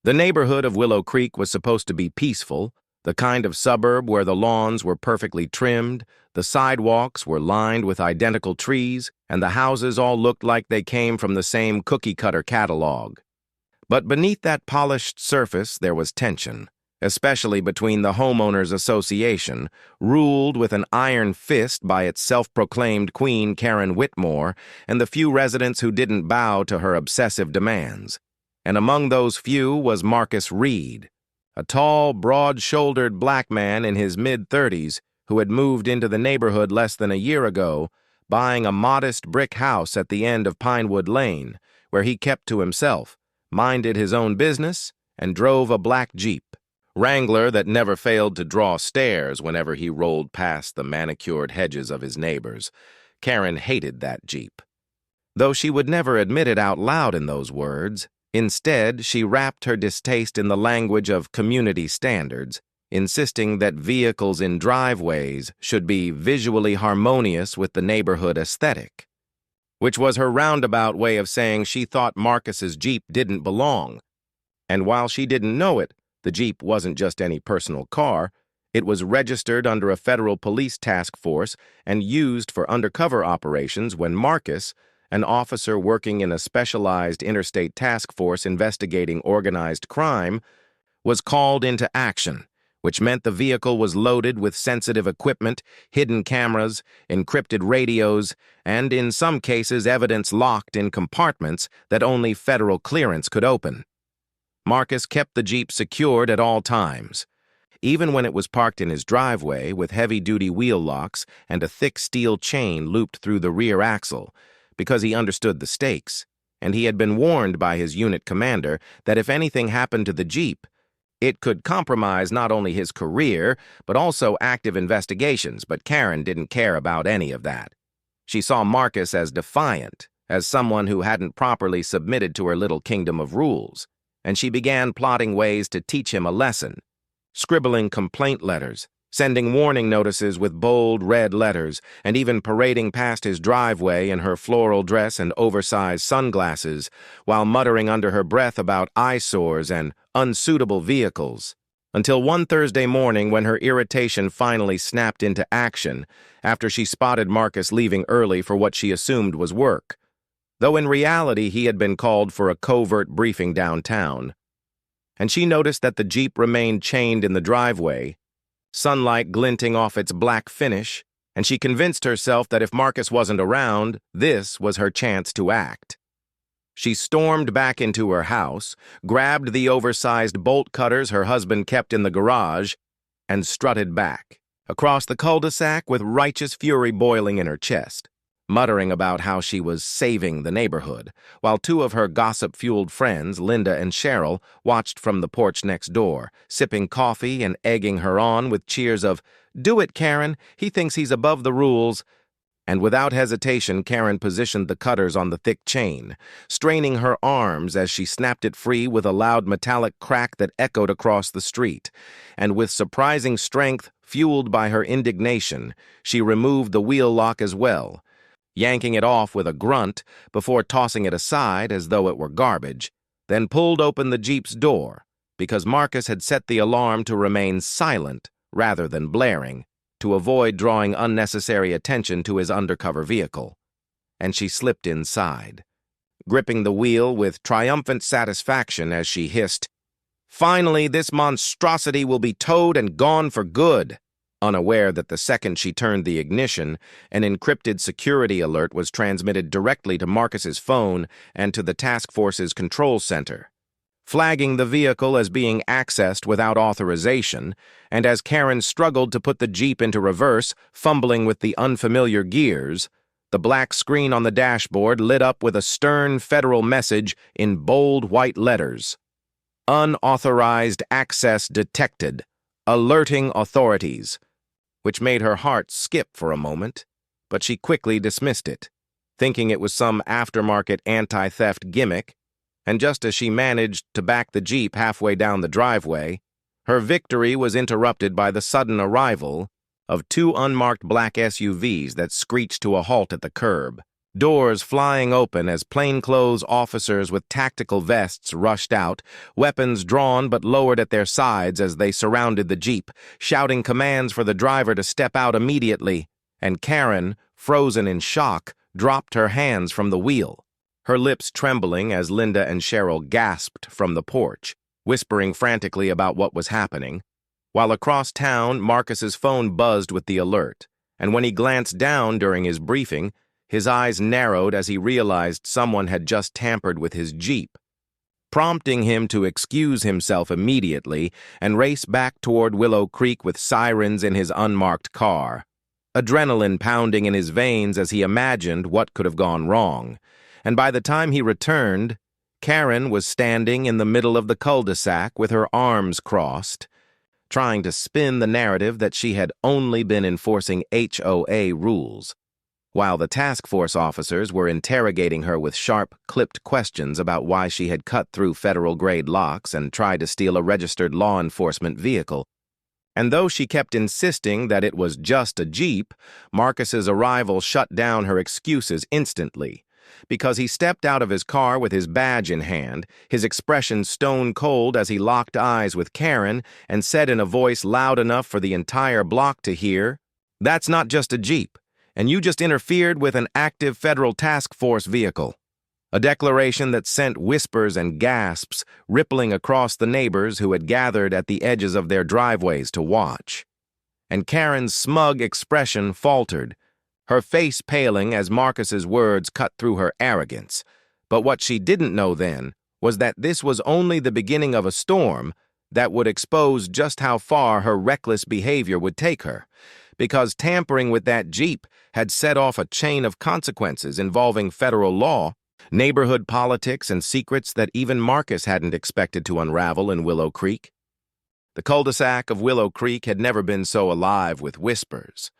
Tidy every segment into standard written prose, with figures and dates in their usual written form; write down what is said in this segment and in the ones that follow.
The neighborhood of Willow Creek was supposed to be peaceful, the kind of suburb where the lawns were perfectly trimmed, the sidewalks were lined with identical trees, and the houses all looked like they came from the same cookie-cutter catalog. But beneath that polished surface there was tension, especially between the Homeowners Association, ruled with an iron fist by its self-proclaimed queen Karen Whitmore, and the few residents who didn't bow to her obsessive demands. And among those few was Marcus Reed, a tall, broad-shouldered black man in his mid-30s who had moved into the neighborhood less than a year ago, buying a modest brick house at the end of Pinewood Lane, where he kept to himself, minded his own business, and drove a black Jeep Wrangler that never failed to draw stares whenever he rolled past the manicured hedges of his neighbors. Karen hated that Jeep. Though she would never admit it out loud in those words, instead, she wrapped her distaste in the language of community standards, insisting that vehicles in driveways should be visually harmonious with the neighborhood aesthetic, which was her roundabout way of saying she thought Marcus's Jeep didn't belong. And while she didn't know it, the Jeep wasn't just any personal car. It was registered under a federal police task force and used for undercover operations when Marcus, an officer working in a specialized interstate task force investigating organized crime, was called into action, which meant the vehicle was loaded with sensitive equipment, hidden cameras, encrypted radios, and in some cases evidence locked in compartments that only federal clearance could open. Marcus kept the Jeep secured at all times. Even when it was parked in his driveway with heavy-duty wheel locks and a thick steel chain looped through the rear axle, because he understood the stakes, and he had been warned by his unit commander that if anything happened to the Jeep, it could compromise not only his career, but also active investigations. But Karen didn't care about any of that. She saw Marcus as defiant, as someone who hadn't properly submitted to her little kingdom of rules, and she began plotting ways to teach him a lesson, scribbling complaint letters, sending warning notices with bold red letters, and even parading past his driveway in her floral dress and oversized sunglasses, while muttering under her breath about eyesores and unsuitable vehicles, until one Thursday morning when her irritation finally snapped into action after she spotted Marcus leaving early for what she assumed was work, though in reality he had been called for a covert briefing downtown. And she noticed that the Jeep remained chained in the driveway, sunlight glinting off its black finish, and she convinced herself that if Marcus wasn't around, this was her chance to act. She stormed back into her house, grabbed the oversized bolt cutters her husband kept in the garage, and strutted back, across the cul-de-sac with righteous fury boiling in her chest, muttering about how she was saving the neighborhood, while two of her gossip-fueled friends, Linda and Cheryl, watched from the porch next door, sipping coffee and egging her on with cheers of, "Do it, Karen, he thinks he's above the rules." And without hesitation, Karen positioned the cutters on the thick chain, straining her arms as she snapped it free with a loud metallic crack that echoed across the street. And with surprising strength, fueled by her indignation, she removed the wheel lock as well, yanking it off with a grunt before tossing it aside as though it were garbage, then pulled open the Jeep's door, because Marcus had set the alarm to remain silent rather than blaring, to avoid drawing unnecessary attention to his undercover vehicle. And she slipped inside, gripping the wheel with triumphant satisfaction as she hissed, "Finally, this monstrosity will be towed and gone for good," unaware that the second she turned the ignition, an encrypted security alert was transmitted directly to Marcus's phone and to the task force's control center, flagging the vehicle as being accessed without authorization. And as Karen struggled to put the Jeep into reverse, fumbling with the unfamiliar gears, the black screen on the dashboard lit up with a stern federal message in bold white letters: "Unauthorized access detected. Alerting authorities," which made her heart skip for a moment, but she quickly dismissed it, thinking it was some aftermarket anti-theft gimmick. And just as she managed to back the Jeep halfway down the driveway, her victory was interrupted by the sudden arrival of two unmarked black SUVs that screeched to a halt at the curb. Doors flying open as plainclothes officers with tactical vests rushed out, weapons drawn but lowered at their sides as they surrounded the Jeep, shouting commands for the driver to step out immediately, and Karen, frozen in shock, dropped her hands from the wheel, her lips trembling as Linda and Cheryl gasped from the porch, whispering frantically about what was happening, while across town Marcus's phone buzzed with the alert, and when he glanced down during his briefing, his eyes narrowed as he realized someone had just tampered with his Jeep, prompting him to excuse himself immediately and race back toward Willow Creek with sirens in his unmarked car, adrenaline pounding in his veins as he imagined what could have gone wrong. And by the time he returned, Karen was standing in the middle of the cul-de-sac with her arms crossed, trying to spin the narrative that she had only been enforcing HOA rules, while the task force officers were interrogating her with sharp, clipped questions about why she had cut through federal-grade locks and tried to steal a registered law enforcement vehicle. And though she kept insisting that it was just a Jeep, Marcus's arrival shut down her excuses instantly, because he stepped out of his car with his badge in hand, his expression stone-cold as he locked eyes with Karen and said in a voice loud enough for the entire block to hear, "That's not just a Jeep, and you just interfered with an active federal task force vehicle." A declaration that sent whispers and gasps rippling across the neighbors who had gathered at the edges of their driveways to watch. And Karen's smug expression faltered, her face paling as Marcus's words cut through her arrogance. But what she didn't know then was that this was only the beginning of a storm that would expose just how far her reckless behavior would take her, because tampering with that Jeep had set off a chain of consequences involving federal law, neighborhood politics, and secrets that even Marcus hadn't expected to unravel in Willow Creek. The cul-de-sac of Willow Creek had never been so alive with whispers,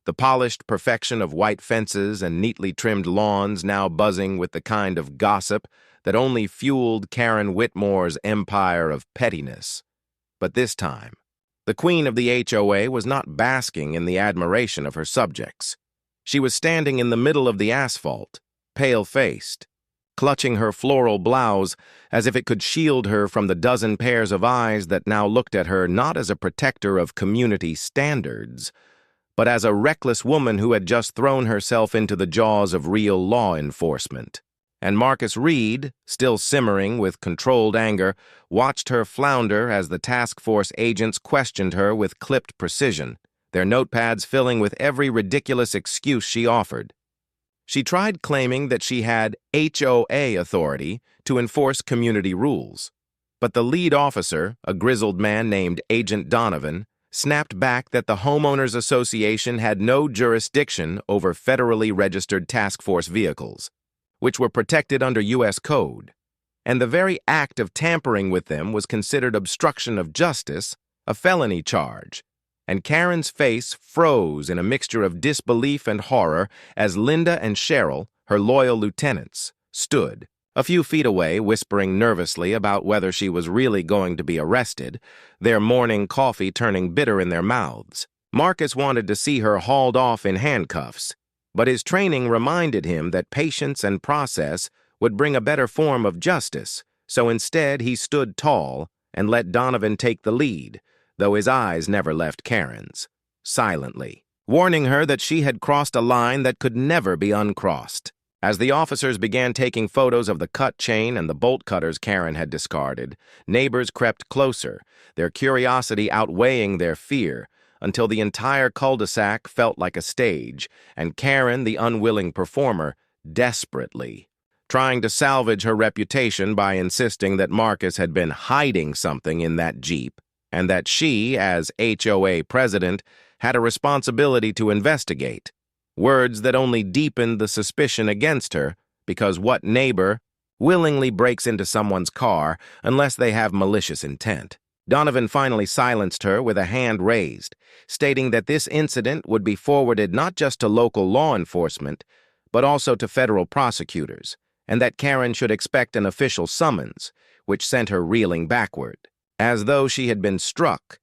the polished perfection of white fences and neatly trimmed lawns now buzzing with the kind of gossip that only fueled Karen Whitmore's empire of pettiness. But this time, the queen of the HOA was not basking in the admiration of her subjects. She was standing in the middle of the asphalt, pale-faced, clutching her floral blouse as if it could shield her from the dozen pairs of eyes that now looked at her not as a protector of community standards, but as a reckless woman who had just thrown herself into the jaws of real law enforcement. And Marcus Reed, still simmering with controlled anger, watched her flounder as the task force agents questioned her with clipped precision, their notepads filling with every ridiculous excuse she offered. She tried claiming that she had HOA authority to enforce community rules, but the lead officer, a grizzled man named Agent Donovan, snapped back that the Homeowners Association had no jurisdiction over federally registered task force vehicles, which were protected under U.S. code, and the very act of tampering with them was considered obstruction of justice, a felony charge. And Karen's face froze in a mixture of disbelief and horror as Linda and Cheryl, her loyal lieutenants, stood, a few feet away, whispering nervously about whether she was really going to be arrested, their morning coffee turning bitter in their mouths. Marcus wanted to see her hauled off in handcuffs, but his training reminded him that patience and process would bring a better form of justice, so instead he stood tall and let Donovan take the lead, though his eyes never left Karen's, silently, warning her that she had crossed a line that could never be uncrossed. As the officers began taking photos of the cut chain and the bolt cutters Karen had discarded, neighbors crept closer, their curiosity outweighing their fear, until the entire cul-de-sac felt like a stage, and Karen, the unwilling performer, desperately trying to salvage her reputation by insisting that Marcus had been hiding something in that Jeep, and that she, as HOA president, had a responsibility to investigate. Words that only deepened the suspicion against her, because what neighbor willingly breaks into someone's car unless they have malicious intent? Donovan finally silenced her with a hand raised, stating that this incident would be forwarded not just to local law enforcement, but also to federal prosecutors, and that Karen should expect an official summons, which sent her reeling backward, as though she had been struck.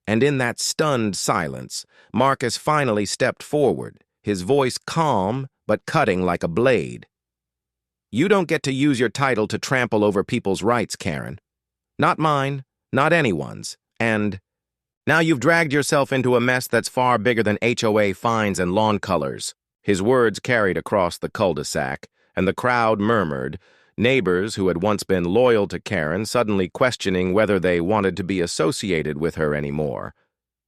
And in that stunned silence, Marcus finally stepped forward, his voice calm but cutting like a blade. "You don't get to use your title to trample over people's rights, Karen. Not mine, not anyone's, and now you've dragged yourself into a mess that's far bigger than HOA fines and lawn colors." His words carried across the cul-de-sac, and the crowd murmured, neighbors who had once been loyal to Karen suddenly questioning whether they wanted to be associated with her anymore.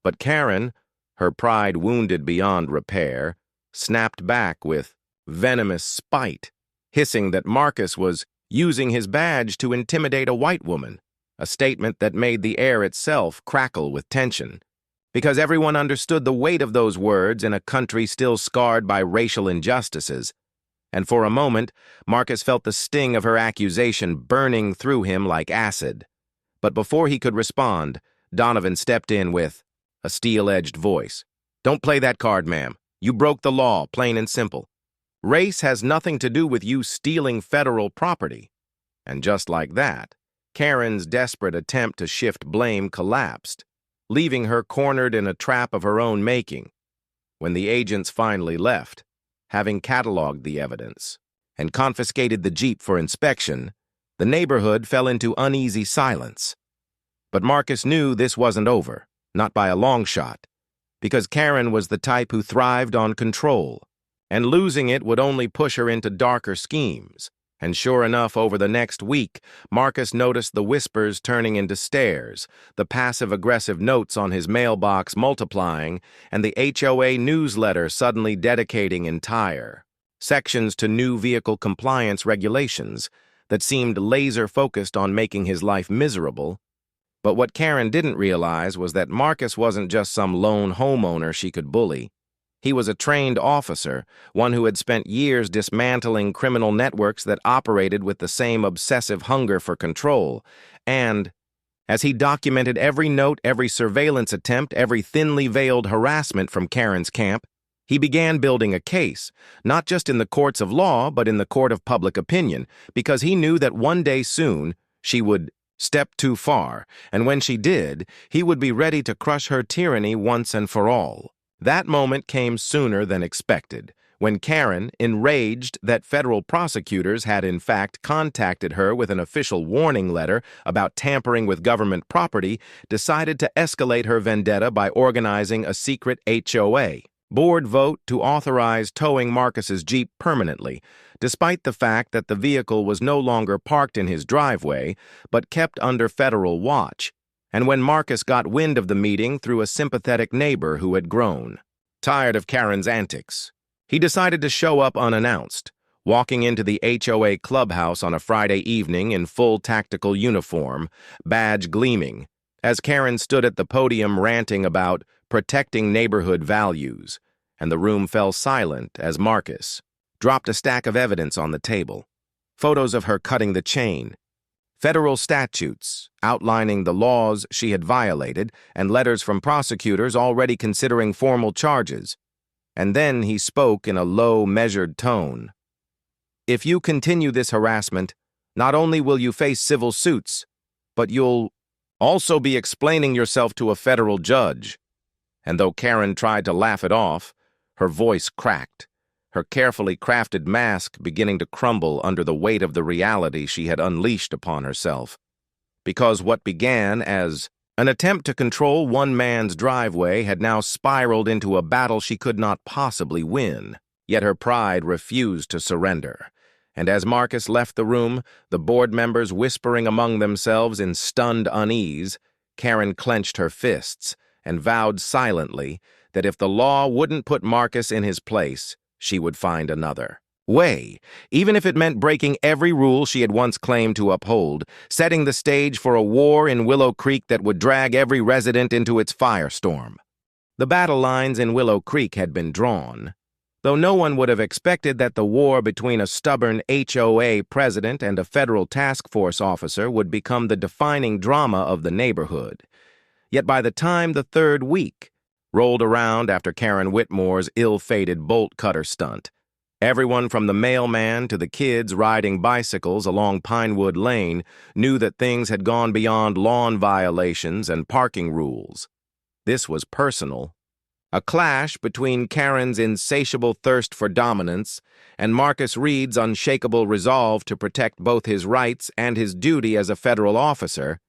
But Karen, her pride wounded beyond repair, snapped back with venomous spite, hissing that Marcus was using his badge to intimidate a white woman, a statement that made the air itself crackle with tension, because everyone understood the weight of those words in a country still scarred by racial injustices. And for a moment, Marcus felt the sting of her accusation burning through him like acid. But before he could respond, Donovan stepped in with a steel-edged voice. "Don't play that card, ma'am. You broke the law, plain and simple. Race has nothing to do with you stealing federal property." And just like that, Karen's desperate attempt to shift blame collapsed, leaving her cornered in a trap of her own making. When the agents finally left, having cataloged the evidence and confiscated the Jeep for inspection, the neighborhood fell into uneasy silence. But Marcus knew this wasn't over, not by a long shot, because Karen was the type who thrived on control, and losing it would only push her into darker schemes. And sure enough, over the next week, Marcus noticed the whispers turning into stares, the passive-aggressive notes on his mailbox multiplying, and the HOA newsletter suddenly dedicating entire sections to new vehicle compliance regulations that seemed laser-focused on making his life miserable. But what Karen didn't realize was that Marcus wasn't just some lone homeowner she could bully. He was a trained officer, one who had spent years dismantling criminal networks that operated with the same obsessive hunger for control. And as he documented every note, every surveillance attempt, every thinly veiled harassment from Karen's camp, he began building a case, not just in the courts of law, but in the court of public opinion, because he knew that one day soon she would step too far, and when she did, he would be ready to crush her tyranny once and for all. That moment came sooner than expected, when Karen, enraged that federal prosecutors had in fact contacted her with an official warning letter about tampering with government property, decided to escalate her vendetta by organizing a secret HOA board vote to authorize towing Marcus's Jeep permanently, despite the fact that the vehicle was no longer parked in his driveway, but kept under federal watch. And when Marcus got wind of the meeting through a sympathetic neighbor who had grown tired of Karen's antics, he decided to show up unannounced, walking into the HOA clubhouse on a Friday evening in full tactical uniform, badge gleaming, as Karen stood at the podium ranting about protecting neighborhood values, and the room fell silent as Marcus dropped a stack of evidence on the table. Photos of her cutting the chain, federal statutes outlining the laws she had violated, and letters from prosecutors already considering formal charges. And then he spoke in a low, measured tone. "If you continue this harassment, not only will you face civil suits, but you'll also be explaining yourself to a federal judge." And though Karen tried to laugh it off, her voice cracked, her carefully crafted mask beginning to crumble under the weight of the reality she had unleashed upon herself. Because what began as an attempt to control one man's driveway had now spiraled into a battle she could not possibly win. Yet her pride refused to surrender. And as Marcus left the room, the board members whispering among themselves in stunned unease, Karen clenched her fists and vowed silently that if the law wouldn't put Marcus in his place, she would find another way, even if it meant breaking every rule she had once claimed to uphold, setting the stage for a war in Willow Creek that would drag every resident into its firestorm. The battle lines in Willow Creek had been drawn, though no one would have expected that the war between a stubborn HOA president and a federal task force officer would become the defining drama of the neighborhood. Yet by the time the third week rolled around after Karen Whitmore's ill-fated bolt-cutter stunt, everyone from the mailman to the kids riding bicycles along Pinewood Lane knew that things had gone beyond lawn violations and parking rules. This was personal, A clash between Karen's insatiable thirst for dominance and Marcus Reed's unshakable resolve to protect both his rights and his duty as a federal officer,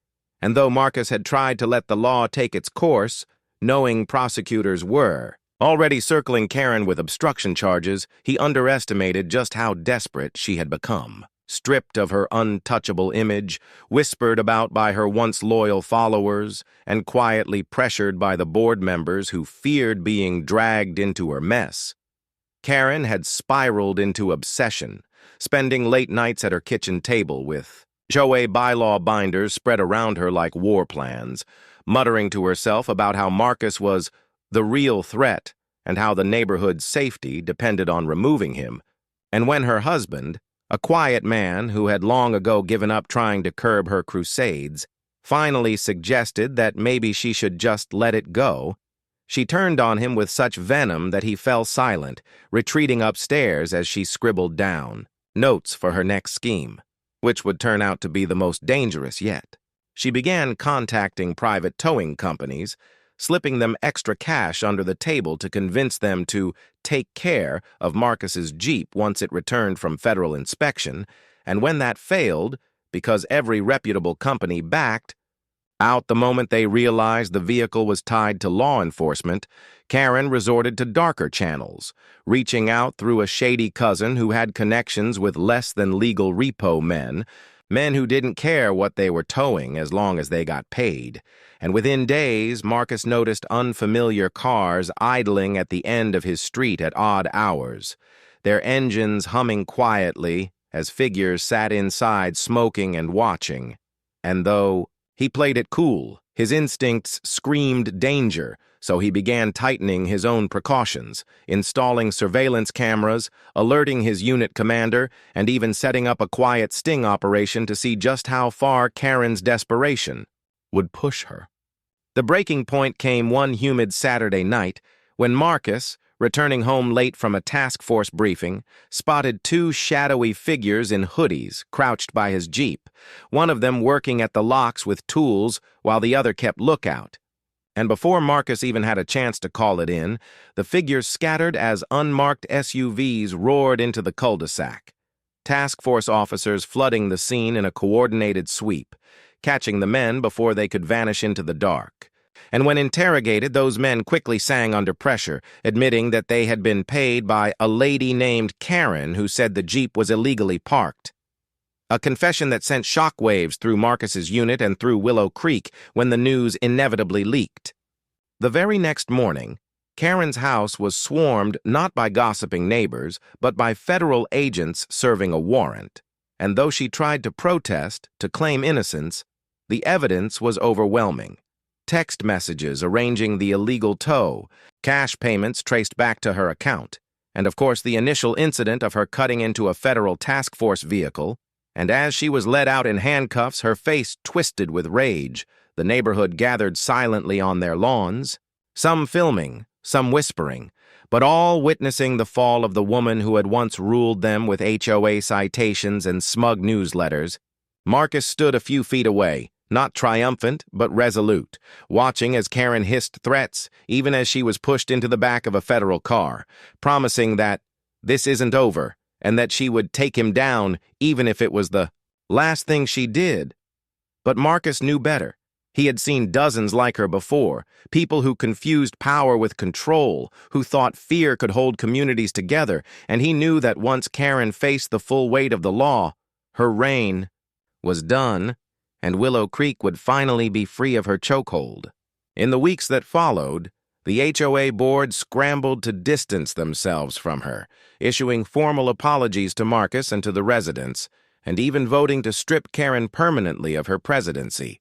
and though Marcus had tried to let the law take its course, knowing prosecutors were already circling Karen with obstruction charges, he underestimated just how desperate she had become. Stripped of her untouchable image, whispered about by her once loyal followers, and quietly pressured by the board members who feared being dragged into her mess, Karen had spiraled into obsession, spending late nights at her kitchen table with HOA bylaw binders spread around her like war plans, muttering to herself about how Marcus was the real threat and how the neighborhood's safety depended on removing him. And when her husband, a quiet man who had long ago given up trying to curb her crusades, finally suggested that maybe she should just let it go, she turned on him with such venom that he fell silent, retreating upstairs as she scribbled down notes for her next scheme, which would turn out to be the most dangerous yet. She began contacting private towing companies, slipping them extra cash under the table to convince them to take care of Marcus's Jeep once it returned from federal inspection, and when that failed, because every reputable company backed out the moment they realized the vehicle was tied to law enforcement, Karen resorted to darker channels, reaching out through a shady cousin who had connections with less than legal repo men who didn't care what they were towing as long as they got paid. And within days, Marcus noticed unfamiliar cars idling at the end of his street at odd hours, their engines humming quietly as figures sat inside smoking and watching. And though he played it cool, his instincts screamed danger, so he began tightening his own precautions, installing surveillance cameras, alerting his unit commander, and even setting up a quiet sting operation to see just how far Karen's desperation would push her. The breaking point came one humid Saturday night when Marcus, returning home late from a task force briefing, spotted two shadowy figures in hoodies crouched by his Jeep, one of them working at the locks with tools while the other kept lookout. And before Marcus even had a chance to call it in, the figures scattered as unmarked SUVs roared into the cul-de-sac, task force officers flooding the scene in a coordinated sweep, catching the men before they could vanish into the dark. And when interrogated, those men quickly sang under pressure, admitting that they had been paid by a lady named Karen who said the Jeep was illegally parked. A confession that sent shockwaves through Marcus's unit and through Willow Creek when the news inevitably leaked. The very next morning, Karen's house was swarmed not by gossiping neighbors, but by federal agents serving a warrant. And though she tried to protest, to claim innocence, the evidence was overwhelming. Text messages arranging the illegal tow, cash payments traced back to her account, and of course the initial incident of her cutting into a federal task force vehicle. And as she was led out in handcuffs, her face twisted with rage, the neighborhood gathered silently on their lawns, some filming, some whispering, but all witnessing the fall of the woman who had once ruled them with HOA citations and smug newsletters. Marcus stood a few feet away, not triumphant, but resolute, watching as Karen hissed threats, even as she was pushed into the back of a federal car, promising that this isn't over, and that she would take him down even if it was the last thing she did. But Marcus knew better. He had seen dozens like her before, people who confused power with control, who thought fear could hold communities together, and he knew that once Karen faced the full weight of the law, her reign was done, and Willow Creek would finally be free of her chokehold. In the weeks that followed, the HOA board scrambled to distance themselves from her, issuing formal apologies to Marcus and to the residents, and even voting to strip Karen permanently of her presidency,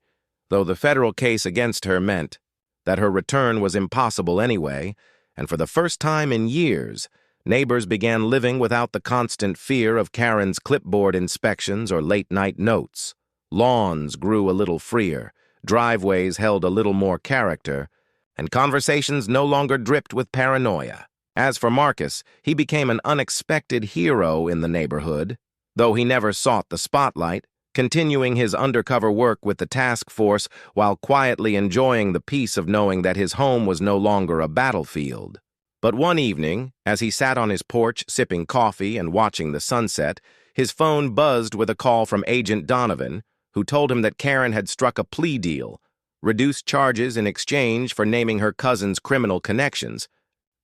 though the federal case against her meant that her return was impossible anyway, and for the first time in years, neighbors began living without the constant fear of Karen's clipboard inspections or late-night notes. Lawns grew a little freer, driveways held a little more character, and conversations no longer dripped with paranoia. As for Marcus, he became an unexpected hero in the neighborhood. Though he never sought the spotlight, continuing his undercover work with the task force while quietly enjoying the peace of knowing that his home was no longer a battlefield. But one evening, as he sat on his porch sipping coffee and watching the sunset, his phone buzzed with a call from Agent Donovan, who told him that Karen had struck a plea deal, reduced charges in exchange for naming her cousin's criminal connections,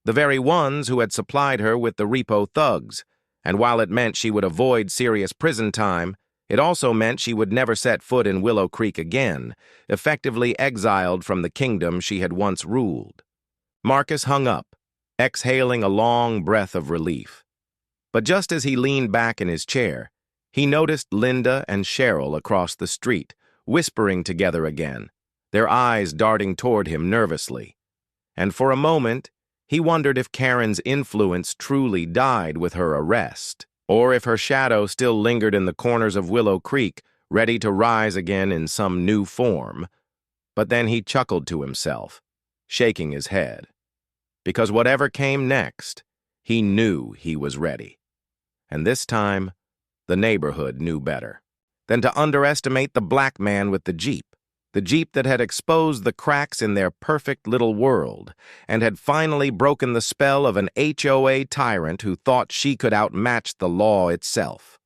the very ones who had supplied her with the repo thugs, and while it meant she would avoid serious prison time, it also meant she would never set foot in Willow Creek again, effectively exiled from the kingdom she had once ruled. Marcus hung up, exhaling a long breath of relief. But just as he leaned back in his chair, he noticed Linda and Cheryl across the street, whispering together again, their eyes darting toward him nervously. And for a moment, he wondered if Karen's influence truly died with her arrest, or if her shadow still lingered in the corners of Willow Creek, ready to rise again in some new form. But then he chuckled to himself, shaking his head. Because whatever came next, he knew he was ready. And this time, the neighborhood knew better than to underestimate the black man with the Jeep that had exposed the cracks in their perfect little world and had finally broken the spell of an HOA tyrant who thought she could outmatch the law itself.